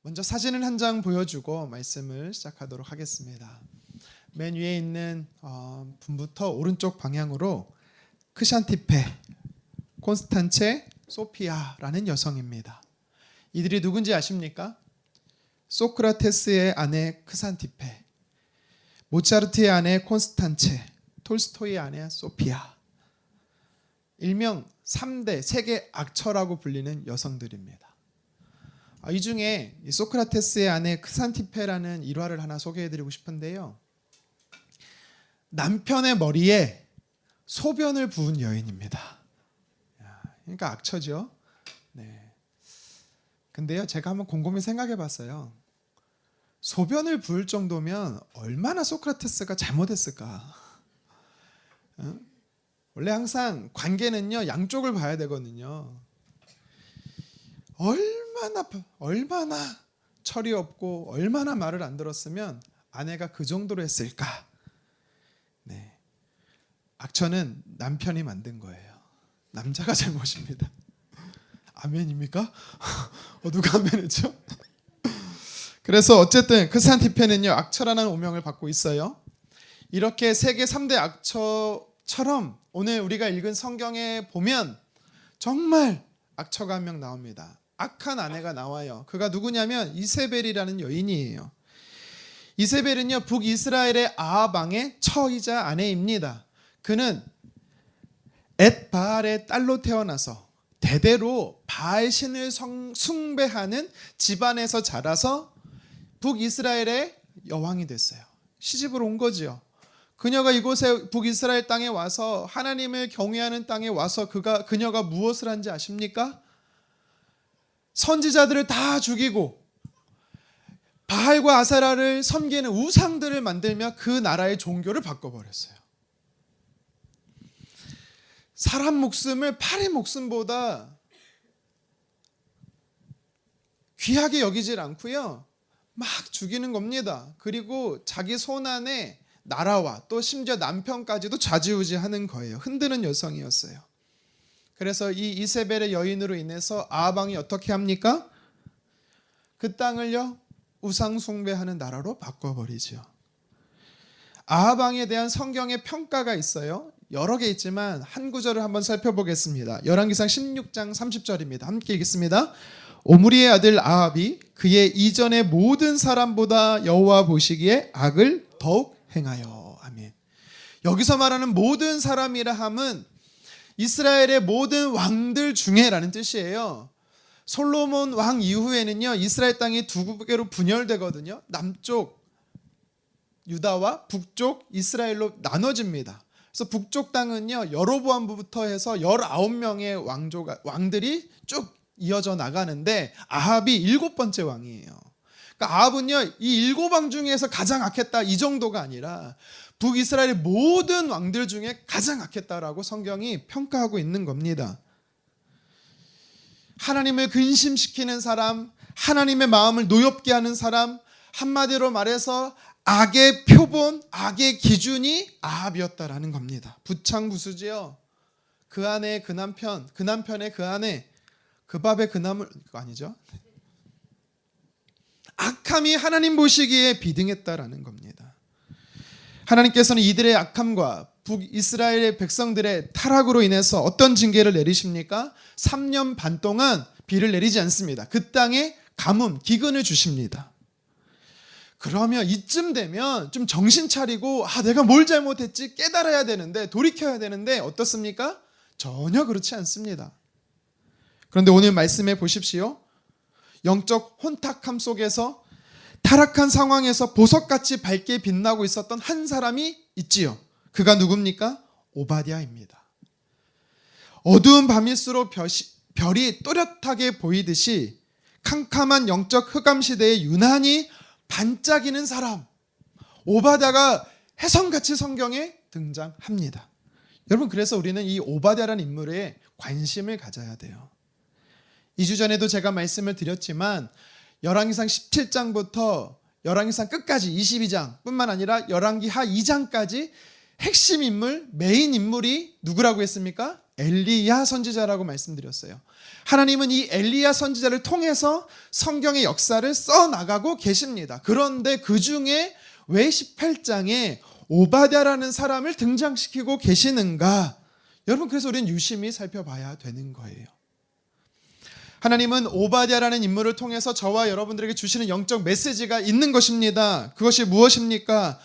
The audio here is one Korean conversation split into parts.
먼저 사진을 한 장 보여주고 말씀을 시작하도록 하겠습니다. 맨 위에 있는 분부터 오른쪽 방향으로 크샨티페, 콘스탄체, 소피아라는 여성입니다. 이들이 누군지 아십니까? 소크라테스의 아내 크산티페, 모차르트의 아내 콘스탄체, 톨스토이의 아내 소피아. 일명 3대 세계 악처라고 불리는 여성들입니다. 이 중에 소크라테스의 아내 크산티페라는 일화를 하나 소개해드리고 싶은데요. 남편의 머리에 소변을 부은 여인입니다. 그러니까 악처죠. 네. 근데요, 제가 한번 곰곰이 생각해봤어요. 소변을 부을 정도면 얼마나 소크라테스가 잘못했을까? 원래 항상 관계는요, 양쪽을 봐야 되거든요. 얼마나 철이 없고 얼마나 말을 안 들었으면 아내가 그 정도로 했을까? 네. 악처는 남편이 만든 거예요. 남자가 잘못입니다. 아멘입니까? 누가 아멘했죠? 그래서 어쨌든 크산티페는요, 악처라는 오명을 받고 있어요. 이렇게 세계 3대 악처처럼 오늘 우리가 읽은 성경에 보면 정말 악처가 한 명 나옵니다. 악한 아내가 나와요. 그가 누구냐면 이세벨이라는 여인이에요. 이세벨은요, 북이스라엘의 아합 왕의 처이자 아내입니다. 그는 엣바알의 딸로 태어나서 대대로 바알 신을 숭배하는 집안에서 자라서 북이스라엘의 여왕이 됐어요. 시집을 온 거지요. 그녀가 이곳에 북이스라엘 땅에 와서 하나님을 경외하는 땅에 와서 그녀가 무엇을 한지 아십니까? 선지자들을 다 죽이고 바알과 아세라를 섬기는 우상들을 만들며 그 나라의 종교를 바꿔버렸어요. 사람 목숨을 파리 목숨보다 귀하게 여기질 않고요, 막 죽이는 겁니다. 그리고 자기 손 안에 나라와 또 심지어 남편까지도 좌지우지하는 거예요. 흔드는 여성이었어요. 그래서 이 이세벨의 여인으로 인해서 아합 왕이 어떻게 합니까? 그 땅을요, 우상 숭배하는 나라로 바꿔버리죠. 아합 왕에 대한 성경의 평가가 있어요. 여러 개 있지만 한 구절을 한번 살펴보겠습니다. 열왕기상 16장 30절입니다. 함께 읽겠습니다. 오므리의 아들 아합이 그의 이전의 모든 사람보다 여호와 보시기에 악을 더욱 행하여. 아멘. 여기서 말하는 모든 사람이라 함은 이스라엘의 모든 왕들 중에라는 뜻이에요. 솔로몬 왕 이후에는요, 이스라엘 땅이 두 개로 분열되거든요. 남쪽 유다와 북쪽 이스라엘로 나눠집니다. 그래서 북쪽 땅은요, 여로보암부터 해서 19명의 왕들이 쭉 이어져 나가는데 아합이 7번째 왕이에요. 그러니까 아합은요, 이 7왕 중에서 가장 악했다, 이 정도가 아니라 북이스라엘의 모든 왕들 중에 가장 악했다라고 성경이 평가하고 있는 겁니다. 하나님을 근심시키는 사람, 하나님의 마음을 노엽게 하는 사람, 한마디로 말해서 악의 표본, 악의 기준이 아합이었다라는 겁니다. 부창부수지요. 그 아내의 그 남편, 그 남편의 그 아내, 그 밥의 그 나물, 그거 아니죠? 악함이 하나님 보시기에 비등했다라는 겁니다. 하나님께서는 이들의 악함과 북이스라엘의 백성들의 타락으로 인해서 어떤 징계를 내리십니까? 3년 반 동안 비를 내리지 않습니다. 그 땅에 가뭄, 기근을 주십니다. 그러면 이쯤 되면 좀 정신 차리고 내가 뭘 잘못했지 깨달아야 되는데, 돌이켜야 되는데 어떻습니까? 전혀 그렇지 않습니다. 그런데 오늘 말씀해 보십시오. 영적 혼탁함 속에서 타락한 상황에서 보석같이 밝게 빛나고 있었던 한 사람이 있지요. 그가 누굽니까? 오바댜입니다. 어두운 밤일수록 별이 또렷하게 보이듯이 캄캄한 영적 흑암 시대에 유난히 반짝이는 사람, 오바댜가 혜성같이 성경에 등장합니다. 여러분, 그래서 우리는 이 오바댜라는 인물에 관심을 가져야 돼요. 2주 전에도 제가 말씀을 드렸지만 열왕기상 17장부터 열왕기상 끝까지 22장 뿐만 아니라 열왕기하 2장까지 핵심 인물, 메인 인물이 누구라고 했습니까? 엘리야 선지자라고 말씀드렸어요. 하나님은 이 엘리야 선지자를 통해서 성경의 역사를 써나가고 계십니다. 그런데 그 중에 왜 18장에 오바댜라는 사람을 등장시키고 계시는가? 여러분, 그래서 우리는 유심히 살펴봐야 되는 거예요. 하나님은 오바댜라는 인물을 통해서 저와 여러분들에게 주시는 영적 메시지가 있는 것입니다. 그것이 무엇입니까?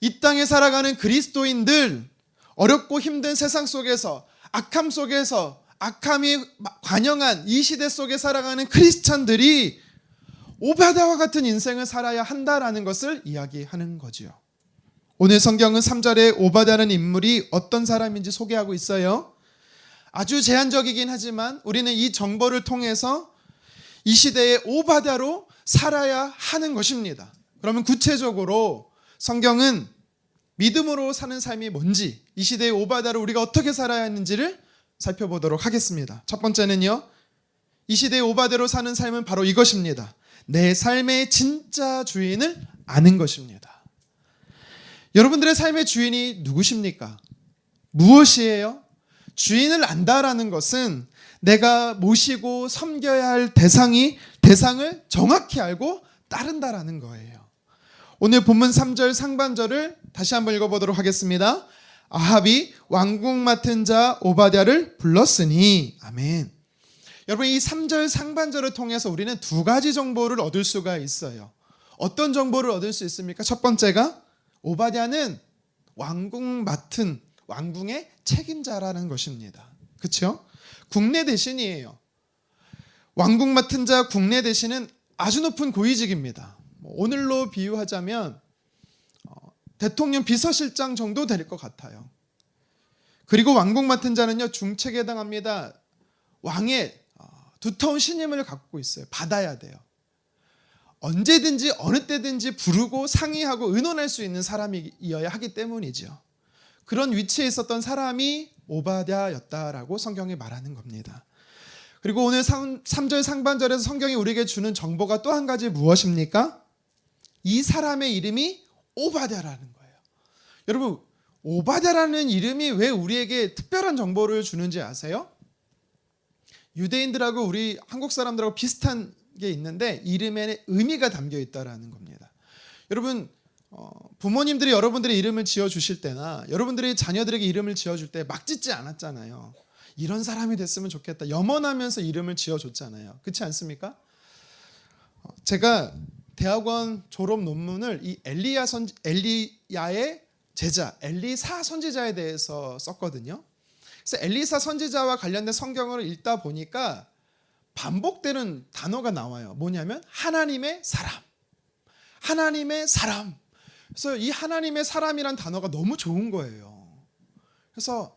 이 땅에 살아가는 그리스도인들, 어렵고 힘든 세상 속에서, 악함 속에서, 악함이 관영한 이 시대 속에 살아가는 크리스찬들이 오바댜와 같은 인생을 살아야 한다라는 것을 이야기하는 거지요. 오늘 성경은 3절에 오바댜라는 인물이 어떤 사람인지 소개하고 있어요. 아주 제한적이긴 하지만 우리는 이 정보를 통해서 이 시대의 오바댜로 살아야 하는 것입니다. 그러면 구체적으로 성경은 믿음으로 사는 삶이 뭔지, 이 시대의 오바댜로 우리가 어떻게 살아야 하는지를 살펴보도록 하겠습니다. 첫 번째는요, 이 시대의 오바댜로 사는 삶은 바로 이것입니다. 내 삶의 진짜 주인을 아는 것입니다. 여러분들의 삶의 주인이 누구십니까? 무엇이에요? 주인을 안다라는 것은 내가 모시고 섬겨야 할 대상을 정확히 알고 따른다라는 거예요. 오늘 본문 3절 상반절을 다시 한번 읽어보도록 하겠습니다. 아합이 왕궁 맡은 자 오바댜를 불렀으니. 아멘. 여러분, 이 3절 상반절을 통해서 우리는 두 가지 정보를 얻을 수가 있어요. 어떤 정보를 얻을 수 있습니까? 첫 번째가 오바댜는 왕궁 맡은 왕궁의 책임자라는 것입니다. 그렇죠? 국내 대신이에요. 왕궁 맡은 자 국내 대신은 아주 높은 고위직입니다. 오늘로 비유하자면 대통령 비서실장 정도 될 것 같아요. 그리고 왕궁 맡은 자는요, 중책에 해당합니다. 왕의 두터운 신임을 갖고 있어요. 받아야 돼요. 언제든지 어느 때든지 부르고 상의하고 의논할 수 있는 사람이어야 하기 때문이죠. 그런 위치에 있었던 사람이 오바댜였다라고 성경이 말하는 겁니다. 그리고 오늘 3절 상반절에서 성경이 우리에게 주는 정보가 또 한 가지 무엇입니까? 이 사람의 이름이 오바댜라는 거예요. 여러분, 오바댜라는 이름이 왜 우리에게 특별한 정보를 주는지 아세요? 유대인들하고 우리 한국 사람들하고 비슷한 게 있는데 이름에 의미가 담겨 있다라는 겁니다. 여러분, 부모님들이 여러분들의 이름을 지어주실 때나 여러분들의 자녀들에게 이름을 지어줄 때 막 짓지 않았잖아요. 이런 사람이 됐으면 좋겠다, 염원하면서 이름을 지어줬잖아요. 그렇지 않습니까? 제가 대학원 졸업 논문을 이 엘리야의 제자 엘리사 선지자에 대해서 썼거든요. 그래서 엘리사 선지자와 관련된 성경을 읽다 보니까 반복되는 단어가 나와요. 뭐냐면 하나님의 사람, 하나님의 사람. 그래서 이 하나님의 사람이란 단어가 너무 좋은 거예요. 그래서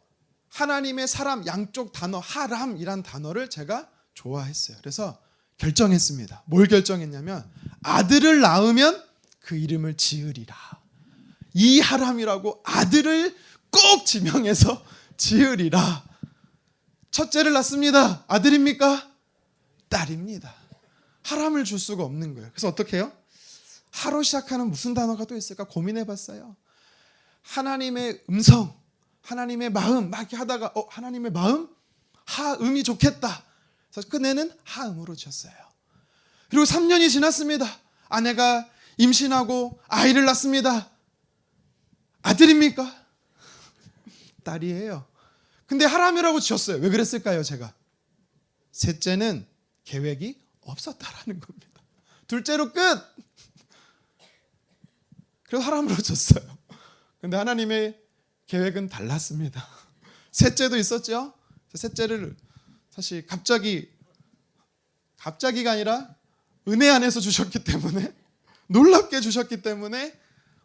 하나님의 사람 양쪽 단어 하람이란 단어를 제가 좋아했어요. 그래서 결정했습니다. 뭘 결정했냐면 아들을 낳으면 그 이름을 지으리라. 이 하람이라고 아들을 꼭 지명해서 지으리라. 첫째를 낳습니다. 아들입니까? 딸입니다. 하람을 줄 수가 없는 거예요. 그래서 어떻게 해요? 하로 시작하는 무슨 단어가 또 있을까 고민해봤어요. 하나님의 음성, 하나님의 마음 막 이렇게 하다가 하나님의 마음? 하음이 좋겠다. 그래서 끝내는 하음으로 지었어요. 그리고 3년이 지났습니다. 아내가 임신하고 아이를 낳습니다. 아들입니까? 딸이에요. 근데 하람이라고 지었어요. 왜 그랬을까요, 제가? 셋째는 계획이 없었다라는 겁니다. 둘째로 끝! 그래서 하람으로 졌어요. 근데 하나님의 계획은 달랐습니다. 셋째도 있었죠. 셋째를 사실 갑자기가 아니라 은혜 안에서 주셨기 때문에, 놀랍게 주셨기 때문에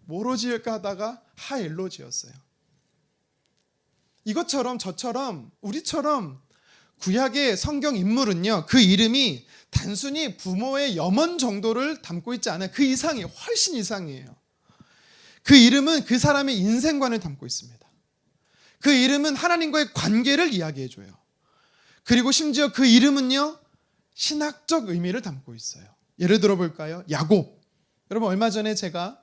뭐로 지을까 하다가 하엘로 지었어요. 이것처럼 저처럼 우리처럼 구약의 성경 인물은요, 그 이름이 단순히 부모의 염원 정도를 담고 있지 않아요. 그 이상이 훨씬 이상이에요. 그 이름은 그 사람의 인생관을 담고 있습니다. 그 이름은 하나님과의 관계를 이야기해줘요. 그리고 심지어 그 이름은요, 신학적 의미를 담고 있어요. 예를 들어 볼까요? 야곱. 여러분, 얼마 전에 제가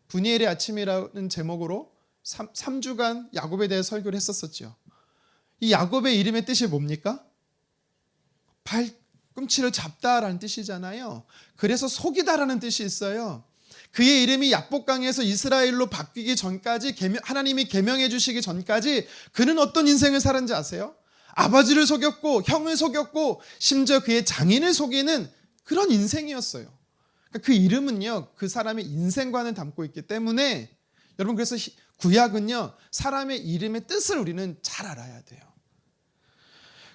분이엘의 아침이라는 제목으로 3주간 야곱에 대해 설교를 했었었죠. 이 야곱의 이름의 뜻이 뭡니까? 발꿈치를 잡다라는 뜻이잖아요. 그래서 속이다라는 뜻이 있어요. 그의 이름이 약복강에서 이스라엘로 바뀌기 전까지, 하나님이 계명해 주시기 전까지 그는 어떤 인생을 살았는지 아세요? 아버지를 속였고 형을 속였고 심지어 그의 장인을 속이는 그런 인생이었어요. 그러니까 그 이름은요, 그 사람의 인생관을 담고 있기 때문에 여러분, 그래서 구약은요, 사람의 이름의 뜻을 우리는 잘 알아야 돼요.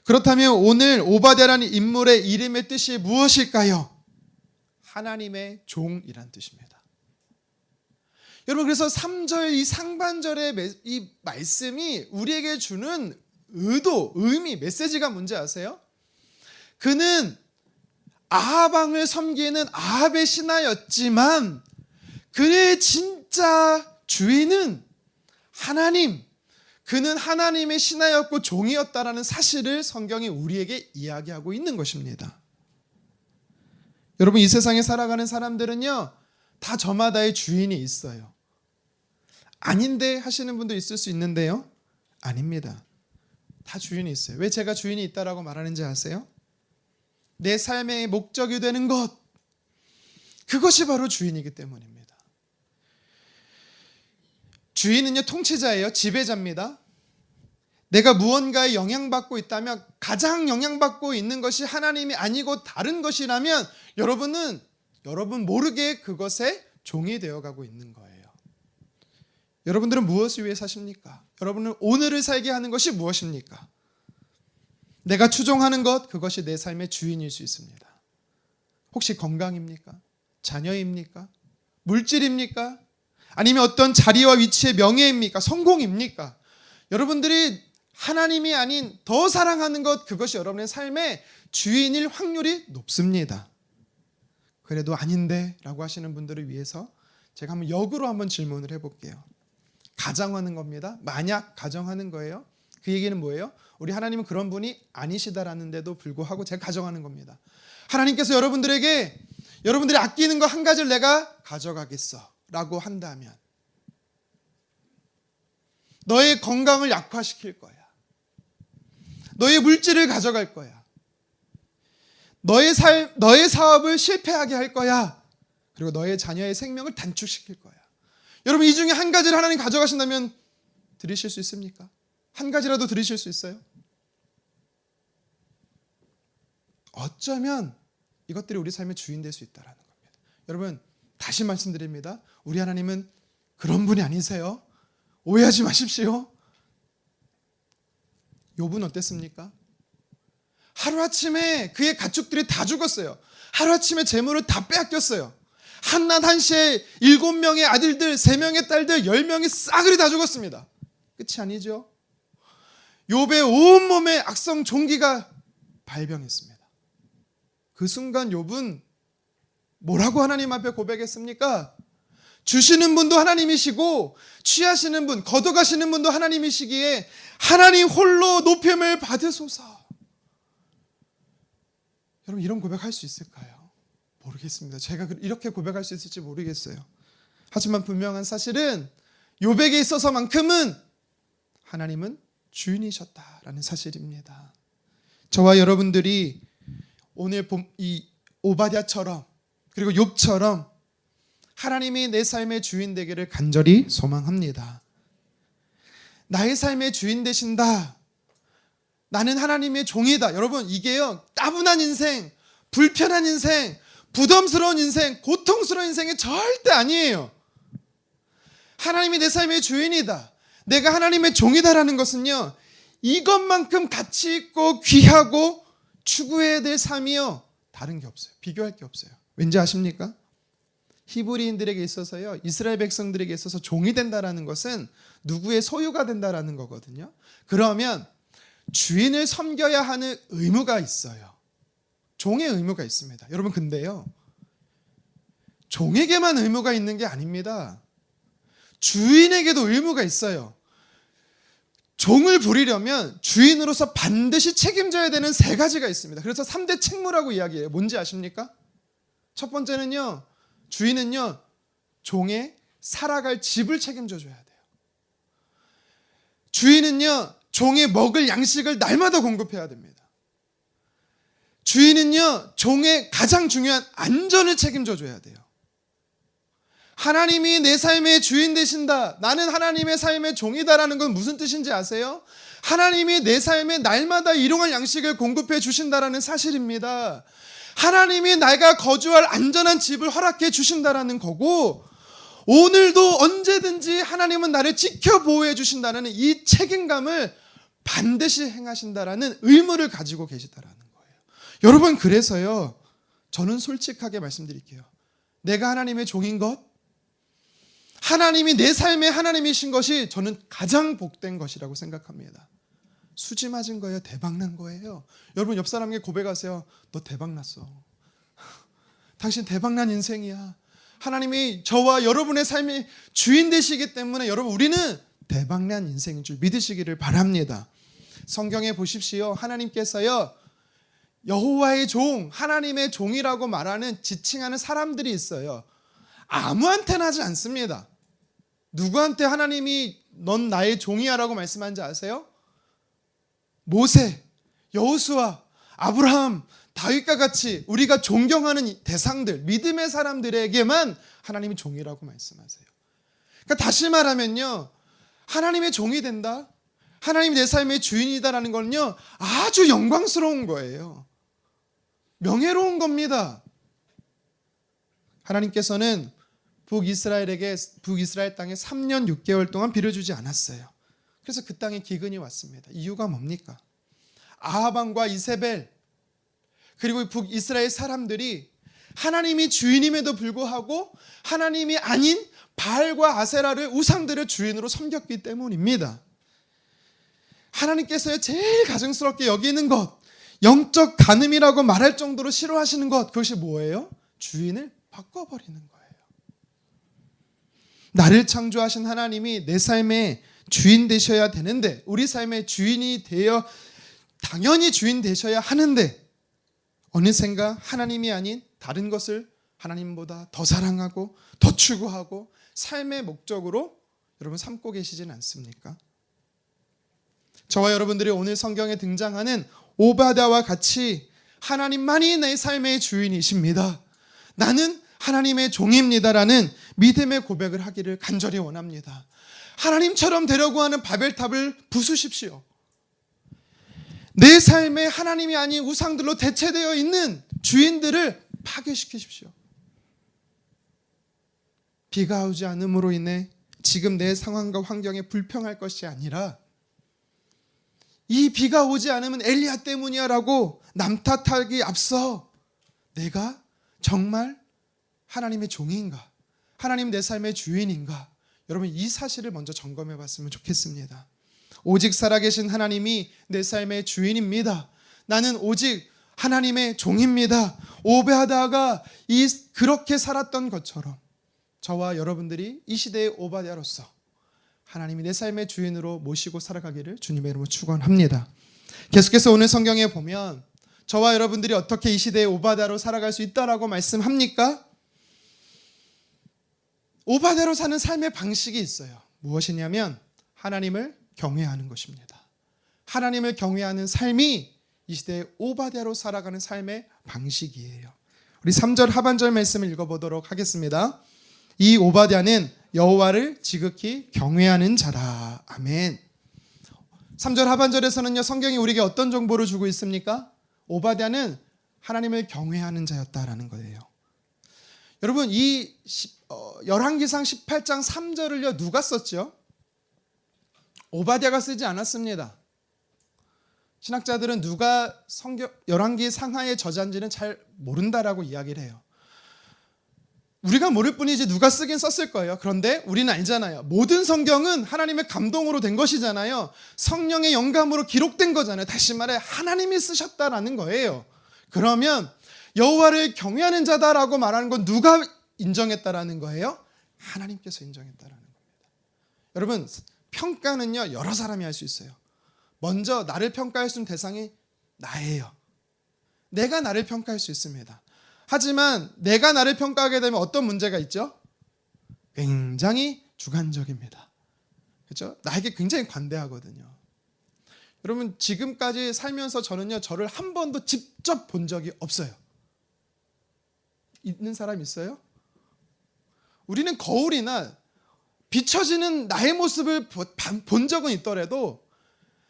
그렇다면 오늘 오바댜라는 인물의 이름의 뜻이 무엇일까요? 하나님의 종이란 뜻입니다. 여러분, 그래서 3절 이 상반절의 이 말씀이 우리에게 주는 의도, 의미, 메시지가 뭔지 아세요? 그는 아합왕을 섬기는 아합의 신하였지만 그의 진짜 주인은 하나님, 그는 하나님의 신하였고 종이었다라는 사실을 성경이 우리에게 이야기하고 있는 것입니다. 여러분, 이 세상에 살아가는 사람들은요, 다 저마다의 주인이 있어요. 아닌데 하시는 분도 있을 수 있는데요, 아닙니다. 다 주인이 있어요. 왜 제가 주인이 있다라고 말하는지 아세요? 내 삶의 목적이 되는 것, 그것이 바로 주인이기 때문입니다. 주인은요, 통치자예요. 지배자입니다. 내가 무언가에 영향받고 있다면, 가장 영향받고 있는 것이 하나님이 아니고 다른 것이라면 여러분은 여러분 모르게 그것에 종이 되어가고 있는 거예요. 여러분들은 무엇을 위해 사십니까? 여러분은 오늘을 살게 하는 것이 무엇입니까? 내가 추종하는 것, 그것이 내 삶의 주인일 수 있습니다. 혹시 건강입니까? 자녀입니까? 물질입니까? 아니면 어떤 자리와 위치의 명예입니까? 성공입니까? 여러분들이 하나님이 아닌 더 사랑하는 것, 그것이 여러분의 삶의 주인일 확률이 높습니다. 그래도 아닌데 라고 하시는 분들을 위해서 제가 한번 역으로 한번 질문을 해볼게요. 가정하는 겁니다. 만약 가정하는 거예요. 그 얘기는 뭐예요? 우리 하나님은 그런 분이 아니시다라는데도 불구하고 제가 가정하는 겁니다. 하나님께서 여러분들에게 여러분들이 아끼는 거 한 가지를 내가 가져가겠어 라고 한다면 너의 건강을 약화시킬 거야. 너의 물질을 가져갈 거야. 너의 사업을 실패하게 할 거야. 그리고 너의 자녀의 생명을 단축시킬 거야. 여러분, 이 중에 한 가지를 하나님 가져가신다면 들으실 수 있습니까? 한 가지라도 들으실 수 있어요? 어쩌면 이것들이 우리 삶의 주인 될 수 있다는 겁니다. 여러분, 다시 말씀드립니다. 우리 하나님은 그런 분이 아니세요. 오해하지 마십시오. 욥은 어땠습니까? 하루아침에 그의 가축들이 다 죽었어요. 하루아침에 재물을 다 빼앗겼어요. 한낮 한시에 7명의 아들들, 3명의 딸들, 10명이 싸그리 다 죽었습니다. 끝이 아니죠. 욥의 온몸에 악성 종기가 발병했습니다. 그 순간 욥은 뭐라고 하나님 앞에 고백했습니까? 주시는 분도 하나님이시고 취하시는 분, 걷어가시는 분도 하나님이시기에 하나님 홀로 높임을 받으소서. 여러분, 이런 고백할 수 있을까요? 모르겠습니다. 제가 이렇게 고백할 수 있을지 모르겠어요. 하지만 분명한 사실은 욥에게 있어서만큼은 하나님은 주인이셨다라는 사실입니다. 저와 여러분들이 오늘 이 오바댜처럼 그리고 욥처럼 하나님이 내 삶의 주인 되기를 간절히 소망합니다. 나의 삶의 주인 되신다. 나는 하나님의 종이다. 여러분, 이게요, 따분한 인생, 불편한 인생, 부담스러운 인생, 고통스러운 인생이 절대 아니에요. 하나님이 내 삶의 주인이다. 내가 하나님의 종이다라는 것은요, 이것만큼 가치 있고 귀하고 추구해야 될 삶이요, 다른 게 없어요. 비교할 게 없어요. 왠지 아십니까? 히브리인들에게 있어서요, 이스라엘 백성들에게 있어서 종이 된다라는 것은 누구의 소유가 된다라는 거거든요. 그러면 주인을 섬겨야 하는 의무가 있어요. 종의 의무가 있습니다. 여러분, 근데요, 종에게만 의무가 있는 게 아닙니다. 주인에게도 의무가 있어요. 종을 부리려면 주인으로서 반드시 책임져야 되는 3가지가 있습니다. 그래서 3대 책무라고 이야기해요. 뭔지 아십니까? 첫 번째는요, 주인은요, 종의 살아갈 집을 책임져 줘야 돼요. 주인은요, 종의 먹을 양식을 날마다 공급해야 됩니다. 주인은요, 종의 가장 중요한 안전을 책임져 줘야 돼요. 하나님이 내 삶의 주인 되신다, 나는 하나님의 삶의 종이다라는 건 무슨 뜻인지 아세요? 하나님이 내 삶에 날마다 일용할 양식을 공급해 주신다라는 사실입니다. 하나님이 내가 거주할 안전한 집을 허락해 주신다라는 거고, 오늘도 언제든지 하나님은 나를 지켜 보호해 주신다는 이 책임감을 반드시 행하신다라는 의무를 가지고 계시다라는 거예요. 여러분, 그래서요, 저는 솔직하게 말씀드릴게요. 내가 하나님의 종인 것, 하나님이 내 삶의 하나님이신 것이 저는 가장 복된 것이라고 생각합니다. 수지 맞은 거예요? 대박난 거예요? 여러분, 옆 사람에게 고백하세요. 너 대박났어. 당신 대박난 인생이야. 하나님이 저와 여러분의 삶의 주인 되시기 때문에 여러분, 우리는 대박난 인생인 줄 믿으시기를 바랍니다. 성경에 보십시오. 하나님께서요, 여호와의 종, 하나님의 종이라고 말하는 지칭하는 사람들이 있어요. 아무한테나 하지 않습니다. 누구한테 하나님이 넌 나의 종이야 라고 말씀한지 아세요? 모세, 여호수아, 아브라함, 다윗과 같이 우리가 존경하는 대상들, 믿음의 사람들에게만 하나님이 종이라고 말씀하세요. 그러니까 다시 말하면요, 하나님의 종이 된다, 하나님이 내 삶의 주인이다라는 건요, 아주 영광스러운 거예요. 명예로운 겁니다. 하나님께서는 북이스라엘 땅에 3년 6개월 동안 비를 주지 않았어요. 그래서 그 땅에 기근이 왔습니다. 이유가 뭡니까? 아합 왕과 이세벨, 그리고 북이스라엘 사람들이 하나님이 주인임에도 불구하고 하나님이 아닌 바알과 아세라를, 우상들을 주인으로 섬겼기 때문입니다. 하나님께서 제일 가증스럽게 여기는 것, 영적 간음이라고 말할 정도로 싫어하시는 것, 그것이 뭐예요? 주인을 바꿔버리는 거예요. 나를 창조하신 하나님이 내 삶의 주인 되셔야 되는데, 우리 삶의 주인이 되어 당연히 주인 되셔야 하는데, 어느샌가 하나님이 아닌 다른 것을 하나님보다 더 사랑하고 더 추구하고 삶의 목적으로 여러분 삼고 계시진 않습니까? 저와 여러분들이 오늘 성경에 등장하는 오바댜와 같이 하나님만이 내 삶의 주인이십니다, 나는 하나님의 종입니다라는 믿음의 고백을 하기를 간절히 원합니다. 하나님처럼 되려고 하는 바벨탑을 부수십시오. 내 삶에 하나님이 아닌 우상들로 대체되어 있는 주인들을 파괴시키십시오. 비가 오지 않음으로 인해 지금 내 상황과 환경에 불평할 것이 아니라, 이 비가 오지 않으면 엘리야 때문이야 라고 남 탓하기 앞서 내가 정말 하나님의 종인가, 하나님 내 삶의 주인인가, 여러분 이 사실을 먼저 점검해 봤으면 좋겠습니다. 오직 살아계신 하나님이 내 삶의 주인입니다, 나는 오직 하나님의 종입니다. 오베하다가 그렇게 살았던 것처럼 저와 여러분들이 이 시대의 오바댜로서 하나님이 내 삶의 주인으로 모시고 살아가기를 주님의 이름으로 축원합니다. 계속해서 오늘 성경에 보면 저와 여러분들이 어떻게 이 시대의 오바댜로 살아갈 수 있다라고 말씀합니까? 오바댜로 사는 삶의 방식이 있어요. 무엇이냐면 하나님을 경외하는 것입니다. 하나님을 경외하는 삶이 이 시대의 오바댜로 살아가는 삶의 방식이에요. 우리 3절 하반절 말씀을 읽어보도록 하겠습니다. 이 오바댜는 여호와를 지극히 경외하는 자라. 아멘. 3절 하반절에서는요, 성경이 우리에게 어떤 정보를 주고 있습니까? 오바댜는 하나님을 경외하는 자였다라는 거예요. 여러분, 이 열왕기상 18장 3절을요 누가 썼죠? 오바댜가 쓰지 않았습니다. 신학자들은 누가 열왕기 상하의 저자인지는 잘 모른다라고 이야기를 해요. 우리가 모를 뿐이지 누가 쓰긴 썼을 거예요. 그런데 우리는 알잖아요. 모든 성경은 하나님의 감동으로 된 것이잖아요. 성령의 영감으로 기록된 거잖아요. 다시 말해 하나님이 쓰셨다라는 거예요. 그러면 여호와를 경외하는 자다라고 말하는 건 누가 인정했다라는 거예요? 하나님께서 인정했다라는 겁니다. 여러분, 평가는요 여러 사람이 할 수 있어요. 먼저 나를 평가할 수 있는 대상이 나예요. 내가 나를 평가할 수 있습니다. 하지만 내가 나를 평가하게 되면 어떤 문제가 있죠? 굉장히 주관적입니다. 그렇죠? 나에게 굉장히 관대하거든요. 여러분 지금까지 살면서 저는요 저를 한 번도 직접 본 적이 없어요. 있는 사람 있어요? 우리는 거울이나 비춰지는 나의 모습을 본 적은 있더라도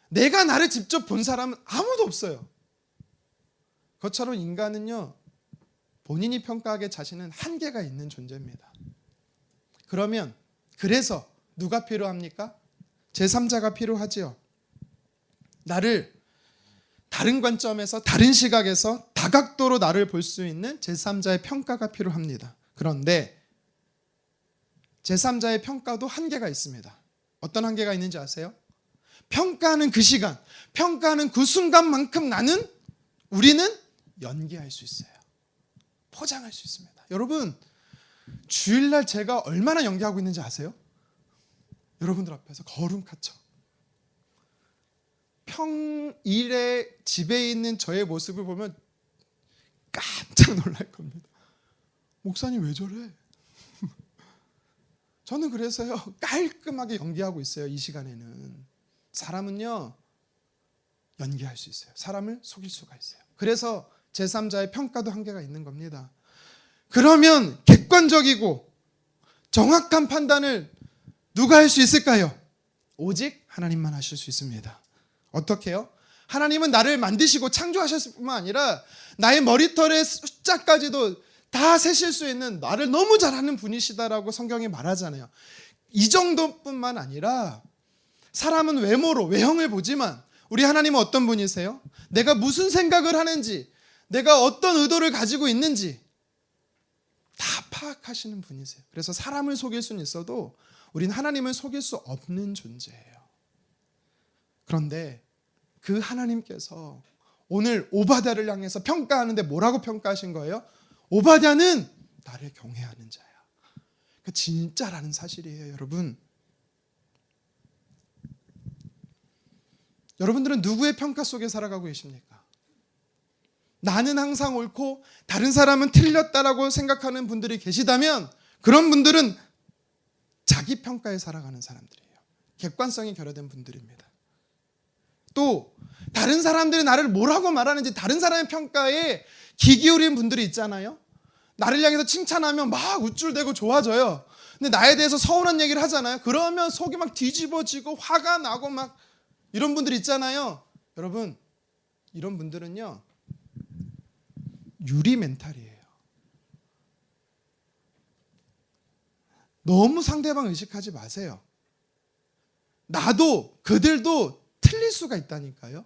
내가 나를 직접 본 사람은 아무도 없어요. 그것처럼 인간은요 본인이 평가하기에 자신은 한계가 있는 존재입니다. 그래서 누가 필요합니까? 제3자가 필요하지요. 나를 다른 관점에서 다른 시각에서 다각도로 나를 볼 수 있는 제3자의 평가가 필요합니다. 그런데 제3자의 평가도 한계가 있습니다. 어떤 한계가 있는지 아세요? 평가하는 그 시간, 평가하는 그 순간만큼 우리는 연기할 수 있어요. 포장할 수 있습니다. 여러분 주일날 제가 얼마나 연기하고 있는지 아세요? 여러분들 앞에서 거룩하죠. 평일에 집에 있는 저의 모습을 보면 깜짝 놀랄 겁니다. 목사님 왜 저래? 저는 그래서요 깔끔하게 연기하고 있어요. 이 시간에는 사람은요 연기할 수 있어요. 사람을 속일 수가 있어요. 그래서 제3자의 평가도 한계가 있는 겁니다. 그러면 객관적이고 정확한 판단을 누가 할 수 있을까요? 오직 하나님만 하실 수 있습니다. 어떻게요? 하나님은 나를 만드시고 창조하셨을 뿐만 아니라 나의 머리털의 숫자까지도 다 세실 수 있는 나를 너무 잘하는 분이시다라고 성경이 말하잖아요. 이 정도뿐만 아니라 사람은 외형을 보지만 우리 하나님은 어떤 분이세요? 내가 무슨 생각을 하는지, 내가 어떤 의도를 가지고 있는지 다 파악하시는 분이세요. 그래서 사람을 속일 수는 있어도 우린 하나님을 속일 수 없는 존재예요. 그런데 그 하나님께서 오늘 오바댜를 향해서 평가하는데 뭐라고 평가하신 거예요? 오바댜는 나를 경외하는 자야. 그 진짜라는 사실이에요, 여러분. 여러분들은 누구의 평가 속에 살아가고 계십니까? 나는 항상 옳고 다른 사람은 틀렸다라고 생각하는 분들이 계시다면 그런 분들은 자기 평가에 살아가는 사람들이에요. 객관성이 결여된 분들입니다. 또 다른 사람들이 나를 뭐라고 말하는지 다른 사람의 평가에 귀 기울인 분들이 있잖아요. 나를 향해서 칭찬하면 막 우쭐대고 좋아져요. 근데 나에 대해서 서운한 얘기를 하잖아요. 그러면 속이 막 뒤집어지고 화가 나고 막 이런 분들 있잖아요. 여러분 이런 분들은요 유리 멘탈이에요. 너무 상대방 의식하지 마세요. 나도 그들도 틀릴 수가 있다니까요.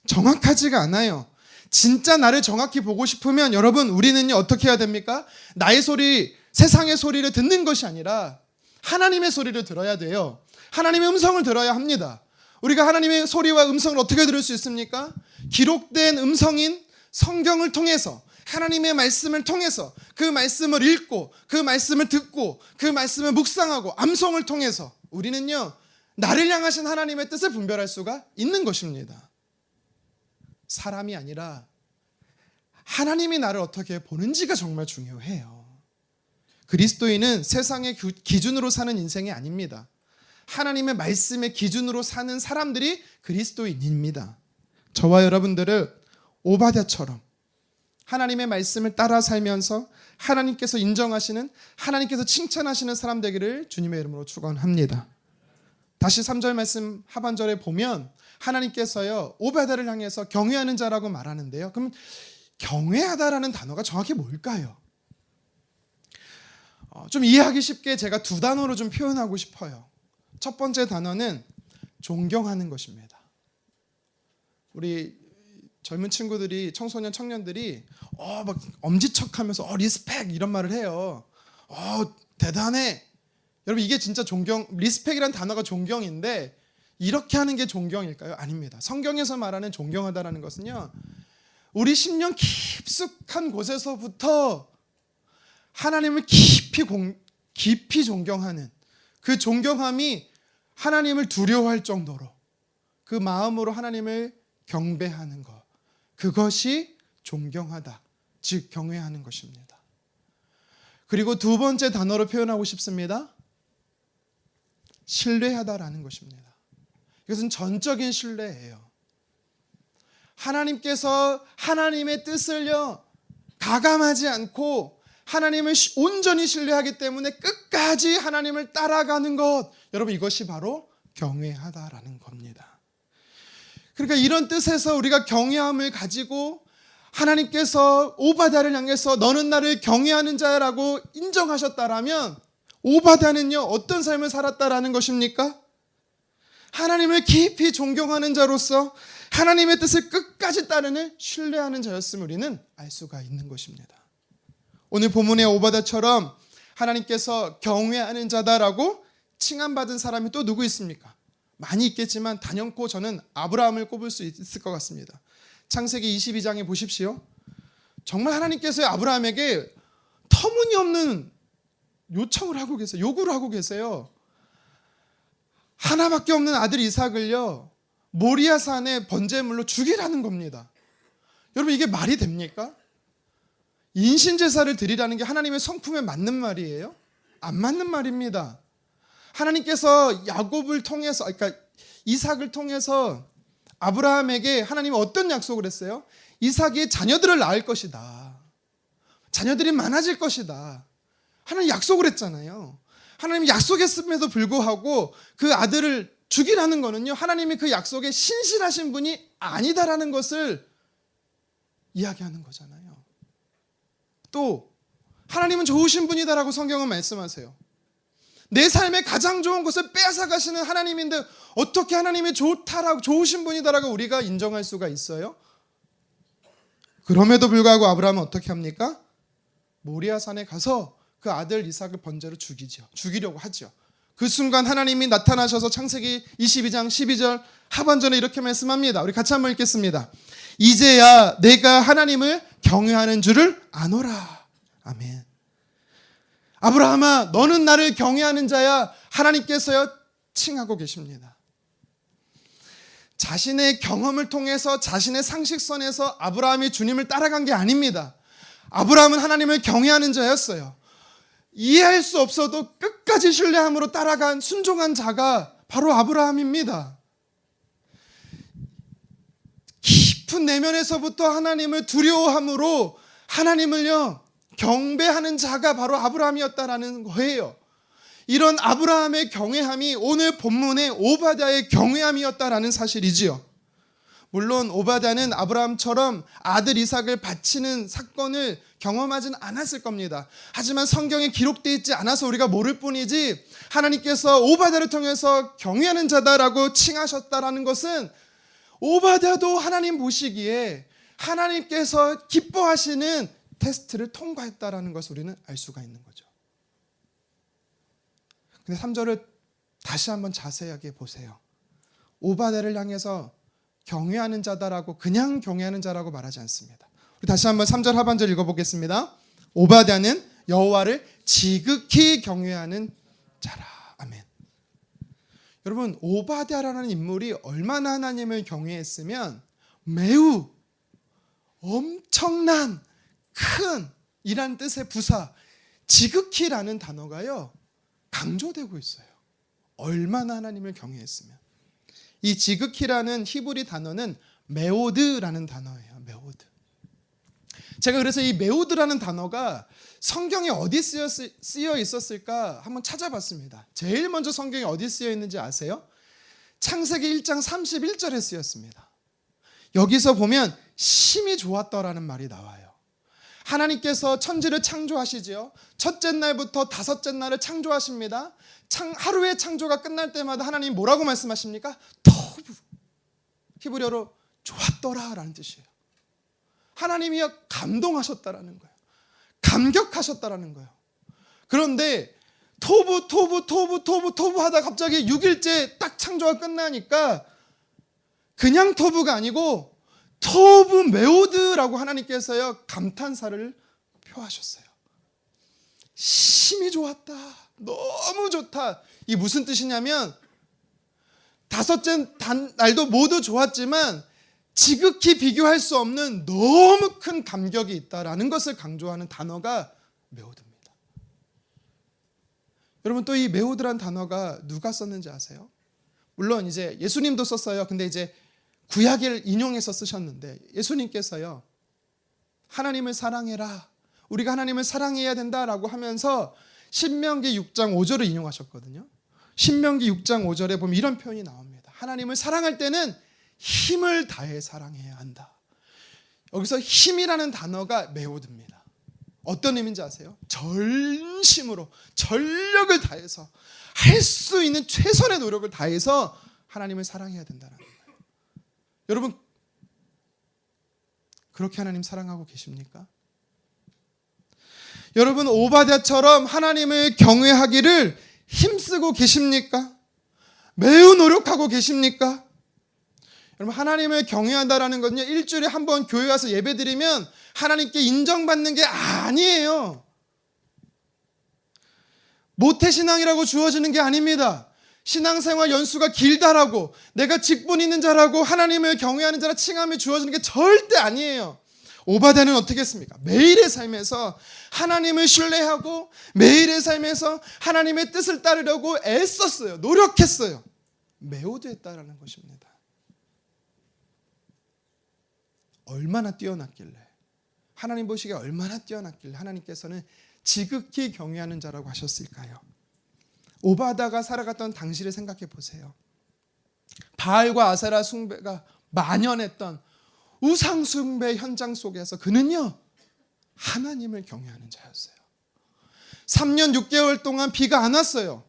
정확하지가 않아요. 진짜 나를 정확히 보고 싶으면 여러분 우리는요 어떻게 해야 됩니까? 나의 소리, 세상의 소리를 듣는 것이 아니라 하나님의 소리를 들어야 돼요. 하나님의 음성을 들어야 합니다. 우리가 하나님의 소리와 음성을 어떻게 들을 수 있습니까? 기록된 음성인 성경을 통해서 하나님의 말씀을 통해서 그 말씀을 읽고 그 말씀을 듣고 그 말씀을 묵상하고 암송을 통해서 우리는요 나를 향하신 하나님의 뜻을 분별할 수가 있는 것입니다. 사람이 아니라 하나님이 나를 어떻게 보는지가 정말 중요해요. 그리스도인은 세상의 기준으로 사는 인생이 아닙니다. 하나님의 말씀의 기준으로 사는 사람들이 그리스도인입니다. 저와 여러분들을 오바댜처럼 하나님의 말씀을 따라 살면서 하나님께서 인정하시는, 하나님께서 칭찬하시는 사람 되기를 주님의 이름으로 축원합니다. 다시 3절 말씀 하반절에 보면 하나님께서요 오바댜를 향해서 경외하는 자라고 말하는데요. 그럼 경외하다라는 단어가 정확히 뭘까요? 좀 이해하기 쉽게 제가 두 단어로 좀 표현하고 싶어요. 첫 번째 단어는 존경하는 것입니다. 우리 젊은 친구들이, 청소년, 청년들이 막 엄지척하면서 리스펙 이런 말을 해요. 대단해. 여러분 이게 진짜 존경, 리스펙이라는 단어가 존경인데 이렇게 하는 게 존경일까요? 아닙니다. 성경에서 말하는 존경하다라는 것은요 우리 심령 깊숙한 곳에서부터 하나님을 깊이 존경하는 그 존경함이 하나님을 두려워할 정도로 그 마음으로 하나님을 경배하는 것, 그것이 존경하다, 즉 경외하는 것입니다. 그리고 두 번째 단어로 표현하고 싶습니다. 신뢰하다라는 것입니다. 이것은 전적인 신뢰예요. 하나님께서 하나님의 뜻을요 가감하지 않고 하나님을 온전히 신뢰하기 때문에 끝까지 하나님을 따라가는 것, 여러분 이것이 바로 경외하다라는 겁니다. 그러니까 이런 뜻에서 우리가 경외함을 가지고 하나님께서 오바댜를 향해서 너는 나를 경외하는 자라고 인정하셨다라면 오바댜는요 어떤 삶을 살았다라는 것입니까? 하나님을 깊이 존경하는 자로서 하나님의 뜻을 끝까지 따르는 신뢰하는 자였음을 우리는 알 수가 있는 것입니다. 오늘 본문의 오바댜처럼 하나님께서 경외하는 자다라고 칭함받은 사람이 또 누구 있습니까? 많이 있겠지만 단연코 저는 아브라함을 꼽을 수 있을 것 같습니다. 창세기 22장에 보십시오. 정말 하나님께서 아브라함에게 터무니없는 요청을 하고 계세요. 요구를 하고 계세요. 하나밖에 없는 아들 이삭을요 모리아산의 번제물로 죽이라는 겁니다. 여러분 이게 말이 됩니까? 인신제사를 드리라는 게 하나님의 성품에 맞는 말이에요? 안 맞는 말입니다. 하나님께서 야곱을 통해서, 그러니까 이삭을 통해서 아브라함에게 하나님이 어떤 약속을 했어요? 이삭이 자녀들을 낳을 것이다. 자녀들이 많아질 것이다. 하나님 약속을 했잖아요. 하나님이 약속했음에도 불구하고 그 아들을 죽이라는 거는요 하나님이 그 약속에 신실하신 분이 아니다라는 것을 이야기하는 거잖아요. 또 하나님은 좋으신 분이다라고 성경은 말씀하세요. 내 삶의 가장 좋은 것을 빼앗아가시는 하나님인데 어떻게 하나님이 좋다라고 좋으신 분이다라고 우리가 인정할 수가 있어요? 그럼에도 불구하고 아브라함은 어떻게 합니까? 모리아산에 가서 그 아들 이삭을 번제로 죽이려고 하죠. 그 순간 하나님이 나타나셔서 창세기 22장 12절 하반절에 이렇게 말씀합니다. 우리 같이 한번 읽겠습니다. 이제야 내가 하나님을 경외하는 줄을 아노라. 아멘. 아브라함아 너는 나를 경외하는 자야. 하나님께서요 칭하고 계십니다. 자신의 경험을 통해서 자신의 상식선에서 아브라함이 주님을 따라간 게 아닙니다. 아브라함은 하나님을 경외하는 자였어요. 이해할 수 없어도 끝까지 신뢰함으로 따라간 순종한 자가 바로 아브라함입니다. 깊은 내면에서부터 하나님을 두려워함으로 하나님을요 경배하는 자가 바로 아브라함이었다라는 거예요. 이런 아브라함의 경외함이 오늘 본문의 오바댜의 경외함이었다라는 사실이지요. 물론 오바댜는 아브라함처럼 아들 이삭을 바치는 사건을 경험하진 않았을 겁니다. 하지만 성경에 기록되어 있지 않아서 우리가 모를 뿐이지 하나님께서 오바댜를 통해서 경외하는 자다라고 칭하셨다라는 것은 오바댜도 하나님 보시기에 하나님께서 기뻐하시는 테스트를 통과했다라는 것을 우리는 알 수가 있는 거죠. 근데 3절을 다시 한번 자세하게 보세요. 오바댜를 향해서 경외하는 자다라고 그냥 경외하는 자라고 말하지 않습니다. 우리 다시 한번 3절 하반절 읽어보겠습니다. 오바댜는 여호와를 지극히 경외하는 자라. 아멘. 여러분 오바댜라는 인물이 얼마나 하나님을 경외했으면 매우 엄청난 큰 이란 뜻의 부사 지극히라는 단어가요 강조되고 있어요. 얼마나 하나님을 경외했으면. 이 지극히라는 히브리 단어는 메오드라는 단어예요. 메오드. 제가 그래서 이 메오드라는 단어가 성경에 어디 쓰여 있었을까 한번 찾아봤습니다. 제일 먼저 성경에 어디 쓰여 있는지 아세요? 창세기 1장 31절에 쓰였습니다. 여기서 보면 심히 좋았더라는 말이 나와요. 하나님께서 천지를 창조하시지요. 첫째 날부터 다섯째 날을 창조하십니다. 하루의 창조가 끝날 때마다 하나님 뭐라고 말씀하십니까? 토부. 히브리어로 좋았더라라는 뜻이에요. 하나님이 감동하셨다라는 거예요. 감격하셨다라는 거예요. 그런데 토부 하다 갑자기 6일째 딱 창조가 끝나니까 그냥 토부가 아니고 토부 메오드라고 하나님께서요 감탄사를 표하셨어요. 심히 좋았다. 너무 좋다. 이게 무슨 뜻이냐면 다섯째 날도 모두 좋았지만 지극히 비교할 수 없는 너무 큰 감격이 있다라는 것을 강조하는 단어가 메오드입니다. 여러분 또 이 메오드란 단어가 누가 썼는지 아세요? 물론 이제 예수님도 썼어요. 근데 이제 구약을 인용해서 쓰셨는데 예수님께서요. 하나님을 사랑해라. 우리가 하나님을 사랑해야 된다라고 하면서 신명기 6장 5절을 인용하셨거든요. 신명기 6장 5절에 보면 이런 표현이 나옵니다. 하나님을 사랑할 때는 힘을 다해 사랑해야 한다. 여기서 힘이라는 단어가 매우 듭니다. 어떤 의미인지 아세요? 전심으로 전력을 다해서 할 수 있는 최선의 노력을 다해서 하나님을 사랑해야 된다는 거예요. 여러분 그렇게 하나님 사랑하고 계십니까? 여러분 오바댜처럼 하나님을 경외하기를 힘쓰고 계십니까? 매우 노력하고 계십니까? 여러분 하나님을 경외한다라는 것은요, 일주일에 한 번 교회 와서 예배드리면 하나님께 인정받는 게 아니에요. 모태신앙이라고 주어지는 게 아닙니다. 신앙생활 연수가 길다라고 내가 직분 있는 자라고 하나님을 경외하는 자라 칭함이 주어지는 게 절대 아니에요. 오바댜는 어떻게 했습니까? 매일의 삶에서 하나님을 신뢰하고 매일의 삶에서 하나님의 뜻을 따르려고 애썼어요. 노력했어요. 매우 됐다라는 것입니다. 얼마나 뛰어났길래, 하나님 보시기에 얼마나 뛰어났길래 하나님께서는 지극히 경외하는 자라고 하셨을까요? 오바댜가 살아갔던 당시를 생각해 보세요. 바알과 아세라 숭배가 만연했던 우상 숭배 현장 속에서 그는요 하나님을 경외하는 자였어요. 3년 6개월 동안 비가 안 왔어요.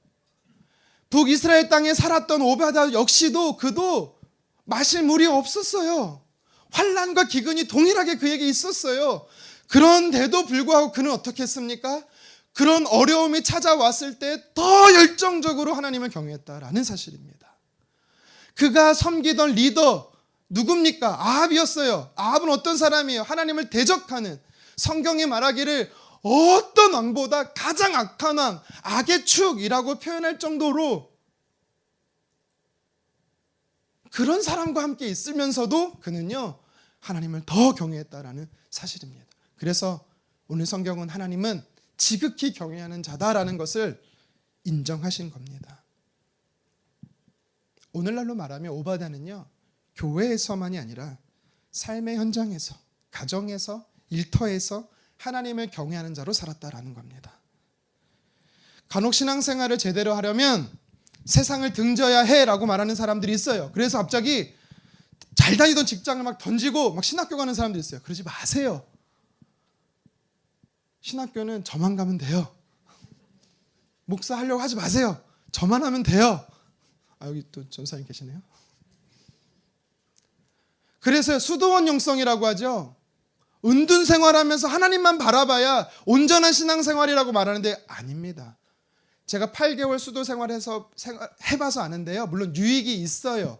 북이스라엘 땅에 살았던 오바댜 역시도 그도 마실 물이 없었어요. 환난과 기근이 동일하게 그에게 있었어요. 그런데도 불구하고 그는 어떻게 했습니까? 그런 어려움이 찾아왔을 때 더 열정적으로 하나님을 경외했다라는 사실입니다. 그가 섬기던 리더 누굽니까? 아합이었어요. 아합은 어떤 사람이에요? 하나님을 대적하는, 성경이 말하기를 어떤 왕보다 가장 악한 왕, 악의 축이라고 표현할 정도로 그런 사람과 함께 있으면서도 그는요 하나님을 더 경외했다라는 사실입니다. 그래서 오늘 성경은 하나님은 지극히 경외하는 자다라는 것을 인정하신 겁니다. 오늘날로 말하면 오바댜는요 교회에서만이 아니라 삶의 현장에서, 가정에서, 일터에서 하나님을 경외하는 자로 살았다라는 겁니다. 간혹 신앙생활을 제대로 하려면 세상을 등져야 해라고 말하는 사람들이 있어요. 그래서 갑자기 잘 다니던 직장을 막 던지고 막 신학교 가는 사람들이 있어요. 그러지 마세요. 신학교는 저만 가면 돼요. 목사 하려고 하지 마세요. 저만 하면 돼요. 아, 여기 또 전사님 계시네요. 그래서 수도원 영성이라고 하죠. 은둔 생활하면서 하나님만 바라봐야 온전한 신앙생활이라고 말하는데 아닙니다. 제가 8개월 수도 생활해서 해봐서 아는데요. 물론 유익이 있어요.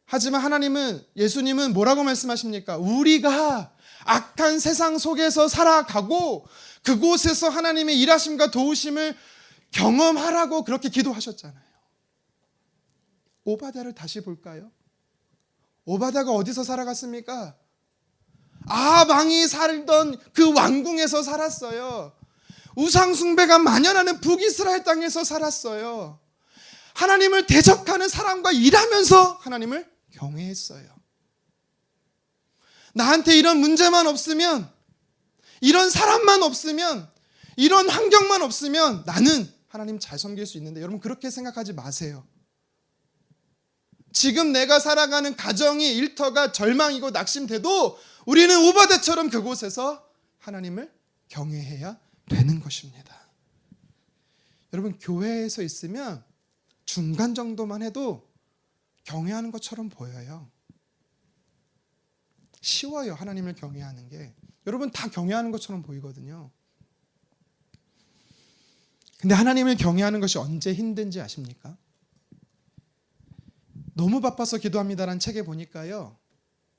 하지만 하나님은, 예수님은 뭐라고 말씀하십니까? 우리가 악한 세상 속에서 살아가고 그곳에서 하나님의 일하심과 도우심을 경험하라고 그렇게 기도하셨잖아요. 오바댜를 다시 볼까요? 오바댜가 어디서 살아갔습니까? 아합 왕이 살던 그 왕궁에서 살았어요. 우상 숭배가 만연하는 북이스라엘 땅에서 살았어요. 하나님을 대적하는 사람과 일하면서 하나님을 경외했어요. 나한테 이런 문제만 없으면, 이런 사람만 없으면, 이런 환경만 없으면 나는 하나님 잘 섬길 수 있는데, 여러분 그렇게 생각하지 마세요. 지금 내가 살아가는 가정이, 일터가 절망이고 낙심돼도 우리는 오바댜처럼 그곳에서 하나님을 경외해야 되는 것입니다. 여러분 교회에서 있으면 중간 정도만 해도 경외하는 것처럼 보여요. 쉬워요. 하나님을 경외하는 게. 여러분 다 경외하는 것처럼 보이거든요. 근데 하나님을 경외하는 것이 언제 힘든지 아십니까? 너무 바빠서 기도합니다라는 책에 보니까요,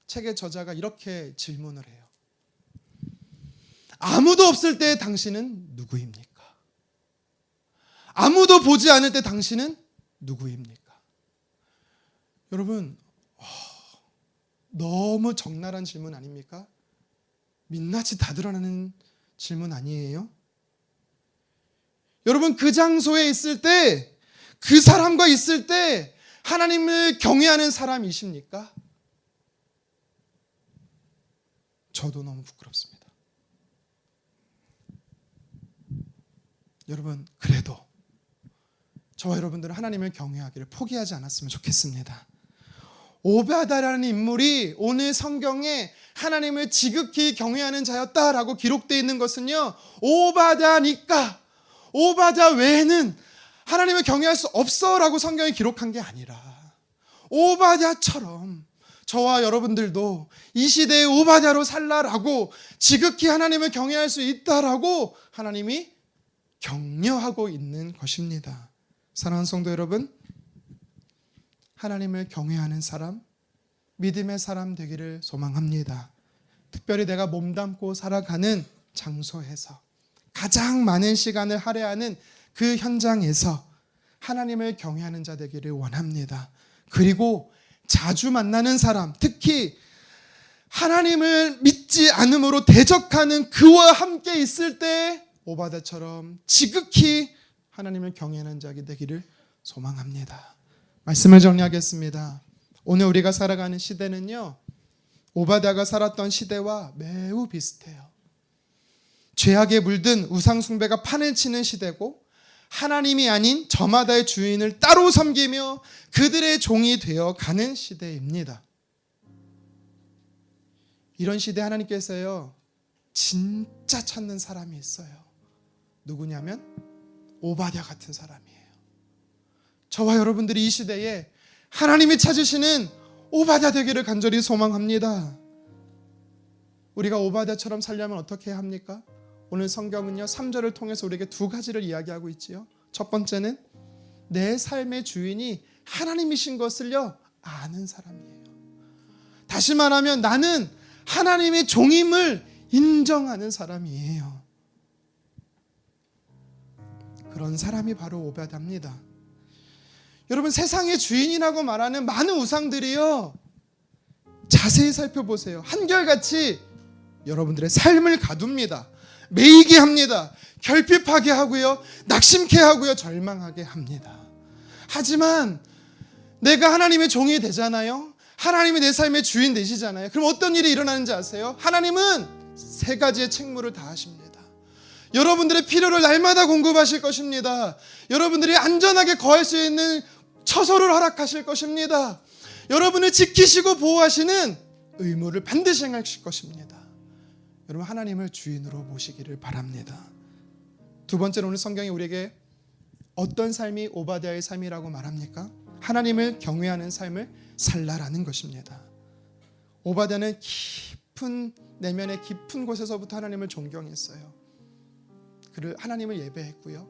책의 저자가 이렇게 질문을 해요. 아무도 없을 때 당신은 누구입니까? 아무도 보지 않을 때 당신은 누구입니까? 여러분 너무 적나라한 질문 아닙니까? 민낯이 다 드러나는 질문 아니에요? 여러분 그 장소에 있을 때, 그 사람과 있을 때 하나님을 경외하는 사람이십니까? 저도 너무 부끄럽습니다. 여러분, 그래도 저와 여러분들은 하나님을 경외하기를 포기하지 않았으면 좋겠습니다. 오바댜라는 인물이 오늘 성경에 하나님을 지극히 경외하는 자였다라고 기록되어 있는 것은요, 오바댜니까, 오바댜 외에는 하나님을 경외할 수 없어라고 성경이 기록한 게 아니라, 오바댜처럼 저와 여러분들도 이 시대의 오바댜로 살라라고 지극히 하나님을 경외할 수 있다라고 하나님이 격려하고 있는 것입니다. 사랑하는 성도 여러분, 하나님을 경외하는 사람, 믿음의 사람 되기를 소망합니다. 특별히 내가 몸담고 살아가는 장소에서 가장 많은 시간을 할애하는 그 현장에서 하나님을 경외하는 자 되기를 원합니다. 그리고 자주 만나는 사람, 특히 하나님을 믿지 않음으로 대적하는 그와 함께 있을 때 오바댜처럼 지극히 하나님을 경외하는 자가 되기를 소망합니다. 말씀을 정리하겠습니다. 오늘 우리가 살아가는 시대는요, 오바댜가 살았던 시대와 매우 비슷해요. 죄악에 물든 우상숭배가 판을 치는 시대고, 하나님이 아닌 저마다의 주인을 따로 섬기며 그들의 종이 되어 가는 시대입니다. 이런 시대에 하나님께서요, 진짜 찾는 사람이 있어요. 누구냐면 오바댜 같은 사람이에요. 저와 여러분들이 이 시대에 하나님이 찾으시는 오바댜 되기를 간절히 소망합니다. 우리가 오바댜처럼 살려면 어떻게 해야 합니까? 오늘 성경은요, 3절을 통해서 우리에게 두 가지를 이야기하고 있지요. 첫 번째는 내 삶의 주인이 하나님이신 것을요, 아는 사람이에요. 다시 말하면 나는 하나님의 종임을 인정하는 사람이에요. 그런 사람이 바로 오바댜입니다. 여러분, 세상의 주인이라고 말하는 많은 우상들이요, 자세히 살펴보세요. 한결같이 여러분들의 삶을 가둡니다. 매이게 합니다. 결핍하게 하고요, 낙심케 하고요, 절망하게 합니다. 하지만 내가 하나님의 종이 되잖아요. 하나님이 내 삶의 주인 되시잖아요. 그럼 어떤 일이 일어나는지 아세요? 하나님은 세 가지의 책무를 다하십니다. 여러분들의 필요를 날마다 공급하실 것입니다. 여러분들이 안전하게 거할 수 있는 처소를 허락하실 것입니다. 여러분을 지키시고 보호하시는 의무를 반드시 행하실 것입니다. 여러분, 하나님을 주인으로 모시기를 바랍니다. 두 번째로 오늘 성경이 우리에게 어떤 삶이 오바댜의 삶이라고 말합니까? 하나님을 경외하는 삶을 살라라는 것입니다. 오바댜는 깊은 내면의 깊은 곳에서부터 하나님을 존경했어요. 그를 하나님을 예배했고요,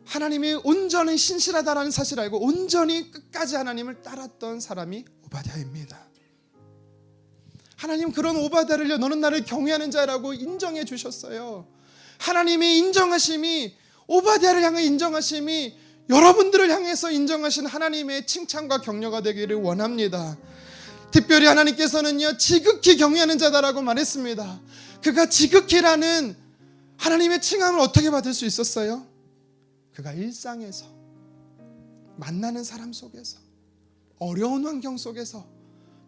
하나님이 온전히 신실하다라는 사실을 알고 온전히 끝까지 하나님을 따랐던 사람이 오바댜입니다. 하나님 그런 오바댜를요, 너는 나를 경외하는 자라고 인정해 주셨어요. 하나님의 인정하심이, 오바댜를 향해 인정하심이 여러분들을 향해서 인정하신 하나님의 칭찬과 격려가 되기를 원합니다. 특별히 하나님께서는요, 지극히 경외하는 자다라고 말했습니다. 그가 지극히라는 하나님의 칭함을 어떻게 받을 수 있었어요? 그가 일상에서, 만나는 사람 속에서, 어려운 환경 속에서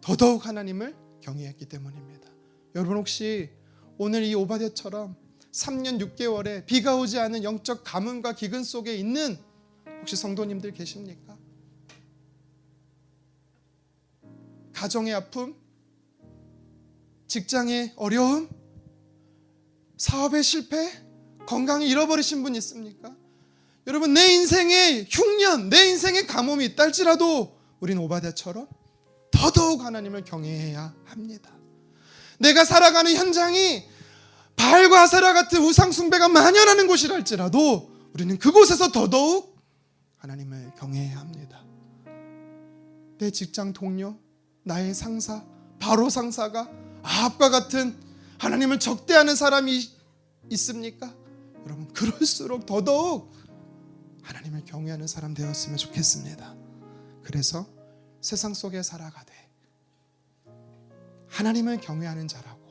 더더욱 하나님을 경외했기 때문입니다. 여러분, 혹시 오늘 이 오바댜처럼 3년 6개월에 비가 오지 않은 영적 가뭄과 기근 속에 있는 혹시 성도님들 계십니까? 가정의 아픔, 직장의 어려움, 사업의 실패, 건강을 잃어버리신 분 있습니까? 여러분, 내 인생의 흉년, 내 인생의 가뭄이 있다 할지라도 우리는 오바댜처럼 더더욱 하나님을 경외해야 합니다. 내가 살아가는 현장이 바알과 아세라 같은 우상 숭배가 만연하는 곳이라 할지라도 우리는 그곳에서 더더욱 하나님을 경외해야 합니다. 내 직장 동료, 나의 상사, 바로 상사가 아합과 같은 하나님을 적대하는 사람이 있습니까? 여러분, 그럴수록 더더욱 하나님을 경외하는 사람 되었으면 좋겠습니다. 그래서 세상 속에 살아가되 하나님을 경외하는 자라고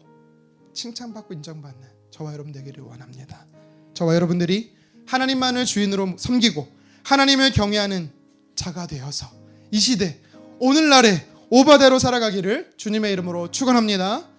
칭찬받고 인정받는 저와 여러분 되기를 원합니다. 저와 여러분들이 하나님만을 주인으로 섬기고 하나님을 경외하는 자가 되어서 이 시대 오늘날의 오바대로 살아가기를 주님의 이름으로 축원합니다.